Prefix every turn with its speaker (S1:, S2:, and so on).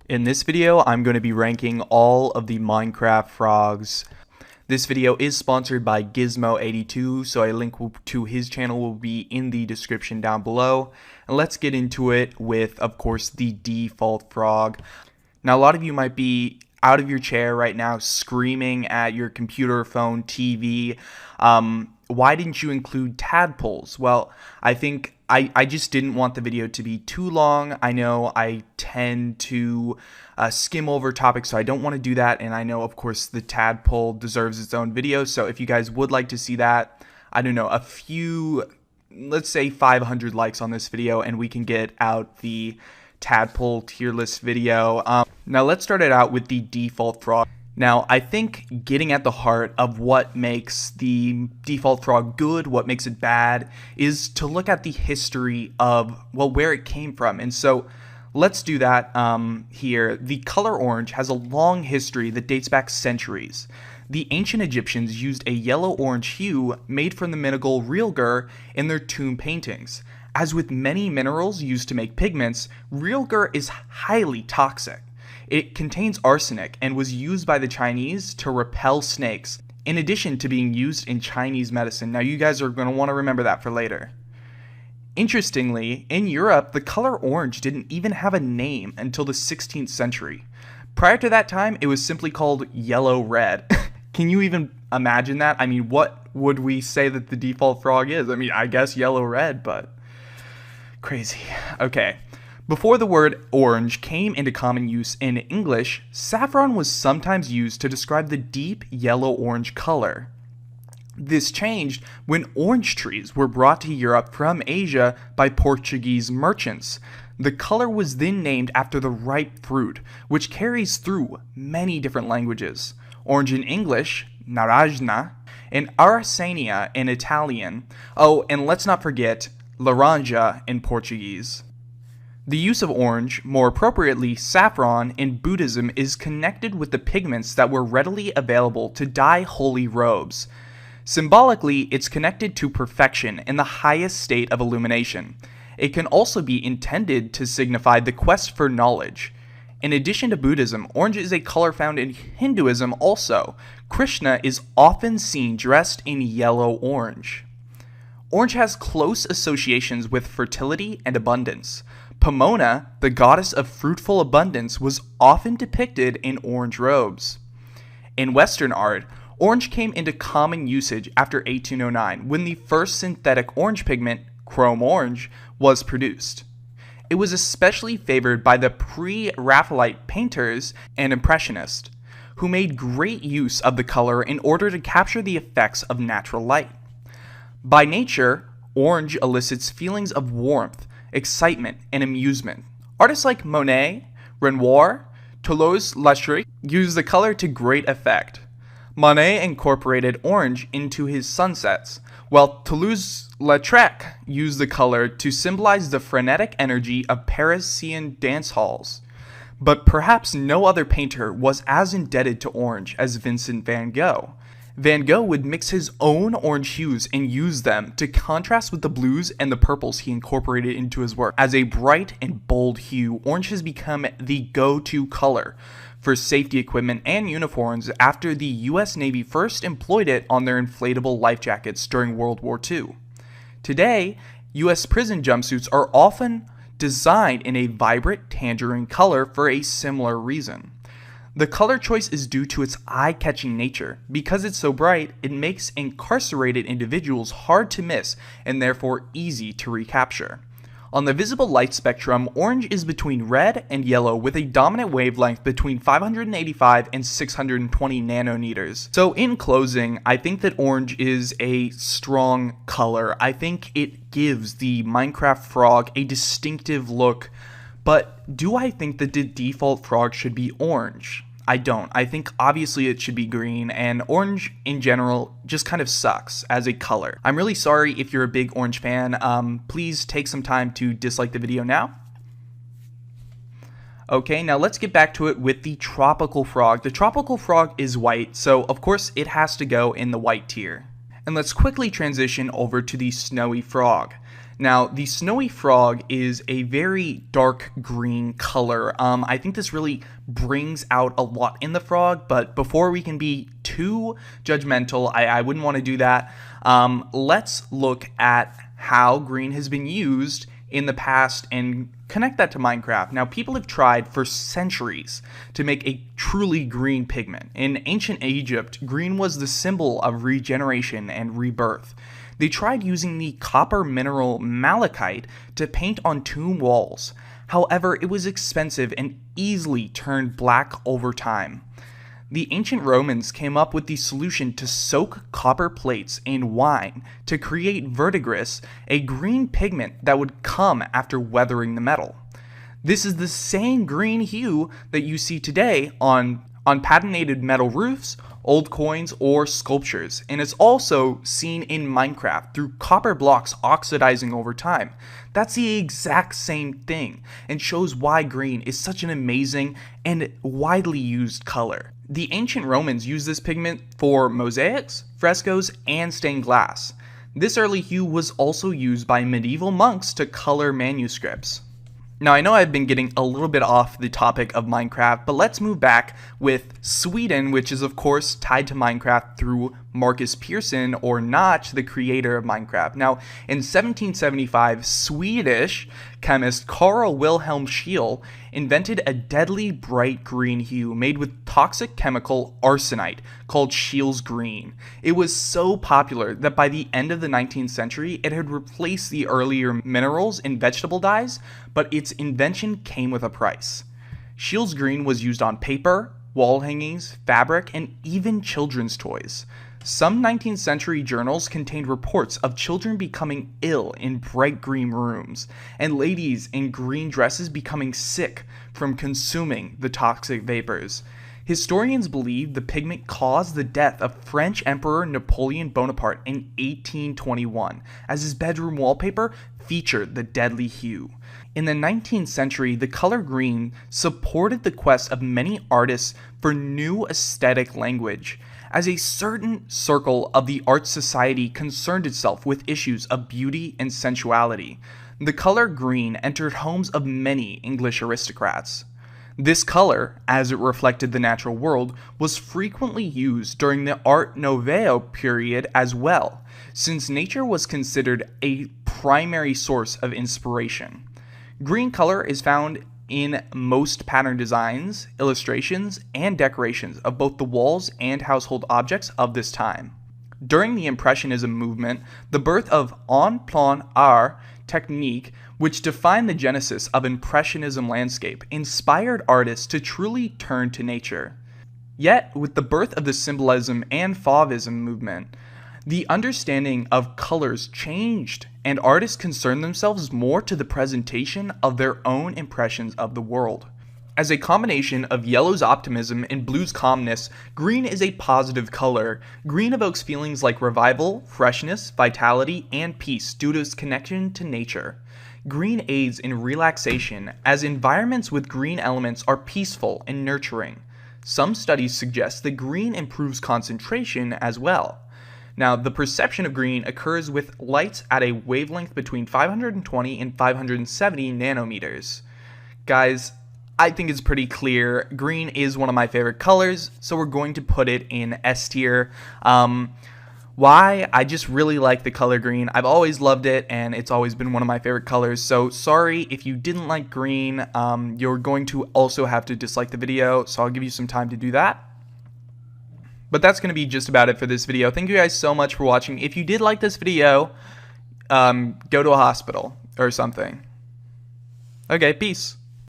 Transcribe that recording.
S1: In this video, I'm going to be ranking all of the Minecraft frogs. This video is sponsored by Gizmo82, so a link to his channel will be in the description down below. And let's get into it with, of course, the default frog. Now, a lot of you might be out of your chair right now screaming at your computer, phone, TV. Why didn't you include tadpoles? Well, I think I just didn't want the video to be too long. I know I tend to skim over topics, so I don't want to do that. And I know, of course, the tadpole deserves its own video. So if you guys would like to see that, I don't know, a few, let's say 500 likes on this video, and we can get out the tadpole tier list video. Now let's start it out with the default frog. Now, I think getting at the heart of what makes the default frog good, what makes it bad, is to look at the history of, well, where it came from. And so let's do that here. The color orange has a long history that dates back centuries. The ancient Egyptians used a yellow-orange hue made from the mineral realgar in their tomb paintings. As with many minerals used to make pigments, realgar is highly toxic. It contains arsenic and was used by the Chinese to repel snakes, in addition to being used in Chinese medicine. Now, you guys are going to want to remember that for later. Interestingly, in Europe, the color orange didn't even have a name until the 16th century. Prior to that time, it was simply called yellow-red. Can you even imagine that? I mean, what would we say that the default frog is? I mean, I guess yellow-red, but crazy. Okay. Before the word orange came into common use in English, saffron was sometimes used to describe the deep yellow-orange color. This changed when orange trees were brought to Europe from Asia by Portuguese merchants. The color was then named after the ripe fruit, which carries through many different languages. Orange in English, naranja, and araucania in Italian. Oh, and let's not forget laranja in Portuguese. The use of orange, more appropriately saffron, in Buddhism is connected with the pigments that were readily available to dye holy robes. Symbolically, it's connected to perfection and the highest state of illumination. It can also be intended to signify the quest for knowledge. In addition to Buddhism, orange is a color found in Hinduism also. Krishna is often seen dressed in yellow-orange. Orange has close associations with fertility and abundance. Pomona, the goddess of fruitful abundance, was often depicted in orange robes. In Western art, orange came into common usage after 1809, when the first synthetic orange pigment, chrome orange, was produced. It was especially favored by the pre-Raphaelite painters and impressionists, who made great use of the color in order to capture the effects of natural light. By nature, orange elicits feelings of warmth, excitement, and amusement. Artists like Monet, Renoir, Toulouse-Lautrec used the color to great effect. Monet incorporated orange into his sunsets, while Toulouse-Lautrec used the color to symbolize the frenetic energy of Parisian dance halls. But perhaps no other painter was as indebted to orange as Vincent van Gogh. Van Gogh would mix his own orange hues and use them to contrast with the blues and the purples he incorporated into his work. As a bright and bold hue, orange has become the go-to color for safety equipment and uniforms after the US Navy first employed it on their inflatable life jackets during World War II. Today, US prison jumpsuits are often designed in a vibrant tangerine color for a similar reason. The color choice is due to its eye-catching nature. Because it's so bright, it makes incarcerated individuals hard to miss and therefore easy to recapture. On the visible light spectrum, orange is between red and yellow with a dominant wavelength between 585 and 620 nanometers. So in closing, I think that orange is a strong color. I think it gives the Minecraft frog a distinctive look. But do I think that the default frog should be orange? I don't. I think obviously it should be green, and orange in general just kind of sucks as a color. I'm really sorry if you're a big orange fan. Please take some time to dislike the video now. Okay, now let's get back to it with the tropical frog. The tropical frog is white, so of course it has to go in the white tier. And let's quickly transition over to the snowy frog. Now, the snowy frog is a very dark green color. I think this really brings out a lot in the frog, but before we can be too judgmental, I wouldn't want to do that. Let's look at how green has been used in the past and connect that to Minecraft. Now, people have tried for centuries to make a truly green pigment. In ancient Egypt, green was the symbol of regeneration and rebirth. They tried using the copper mineral malachite to paint on tomb walls. However, it was expensive and easily turned black over time. The ancient Romans came up with the solution to soak copper plates in wine to create verdigris, a green pigment that would come after weathering the metal. This is the same green hue that you see today on patinated metal roofs, old coins, or sculptures, and it's also seen in Minecraft through copper blocks oxidizing over time. That's the exact same thing, and shows why green is such an amazing and widely used color. The ancient Romans used this pigment for mosaics, frescoes, and stained glass. This early hue was also used by medieval monks to color manuscripts. Now, I know I've been getting a little bit off the topic of Minecraft, but let's move back with Sweden, which is of course tied to Minecraft through Marcus Persson, or Notch, the creator of Minecraft. Now, in 1775, Swedish chemist Carl Wilhelm Scheele invented a deadly bright green hue made with toxic chemical arsenite called Scheele's green. It was so popular that by the end of the 19th century, it had replaced the earlier minerals in vegetable dyes, but its invention came with a price. Scheele's green was used on paper, wall hangings, fabric, and even children's toys. Some 19th century journals contained reports of children becoming ill in bright green rooms, and ladies in green dresses becoming sick from consuming the toxic vapors. Historians believe the pigment caused the death of French Emperor Napoleon Bonaparte in 1821, as his bedroom wallpaper featured the deadly hue. In the 19th century, the color green supported the quest of many artists for new aesthetic language, as a certain circle of the art society concerned itself with issues of beauty and sensuality. The color green entered homes of many English aristocrats. This color, as it reflected the natural world, was frequently used during the Art Nouveau period as well, since nature was considered a primary source of inspiration. Green color is found in most pattern designs, illustrations, and decorations of both the walls and household objects of this time. During the Impressionism movement, the birth of en plein art technique, which defined the genesis of Impressionism landscape, inspired artists to truly turn to nature. Yet, with the birth of the Symbolism and Fauvism movement, the understanding of colors changed, and artists concerned themselves more to the presentation of their own impressions of the world. As a combination of yellow's optimism and blue's calmness, green is a positive color. Green evokes feelings like revival, freshness, vitality, and peace due to its connection to nature. Green aids in relaxation, as environments with green elements are peaceful and nurturing. Some studies suggest that green improves concentration as well. Now, the perception of green occurs with lights at a wavelength between 520 and 570 nanometers. Guys, I think it's pretty clear. Green is one of my favorite colors, so we're going to put it in S tier. Why? I just really like the color green. I've always loved it, and it's always been one of my favorite colors. So sorry if you didn't like green. You're going to also have to dislike the video, so I'll give you some time to do that. But that's going to be just about it for this video. Thank you guys so much for watching. If you did like this video, go to a hospital or something. Okay, peace.